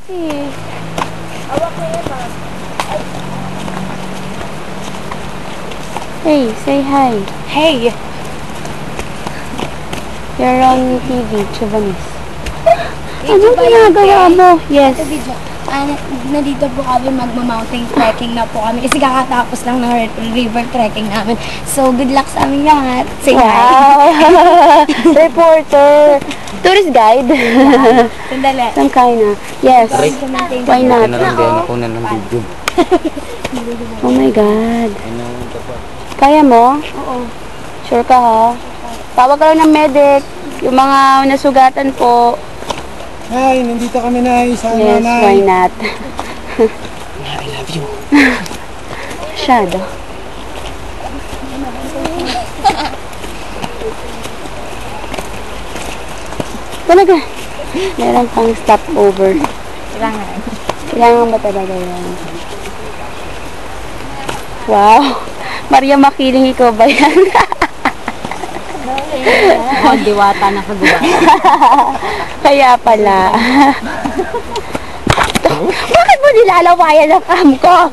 Hey. Awak na yan, ma'am. Hey, say hi. Hey! You're on TV, Chivanis. Ano ginagawa mo? Yes. Nandito po kami magma-mountain trekking na po kami kasi kakatapos lang ng river trekking namin. So, good luck sa amin lahat. Say hi. Wow. Reporter. Tourist guide. Yeah. Sandali. Some kind of. Yes. Why not? Kaya na lang din ako ng video. Oh my God. Kaya mo? Oo. Sure ka ha? Tawag ka lang ng medic. Yung mga nasugatan po. Hi, nandito kami na sa Yes, nanay. why not? I love you. Masyado. Talaga. Meron pang stopover. Kailangan. Kailangan ba talaga yan? Wow. Maria Makiling, ikaw ba yan? Oh, diwata na kagubata. Kaya pala. Bakit mo nilalawayan ang cam ko?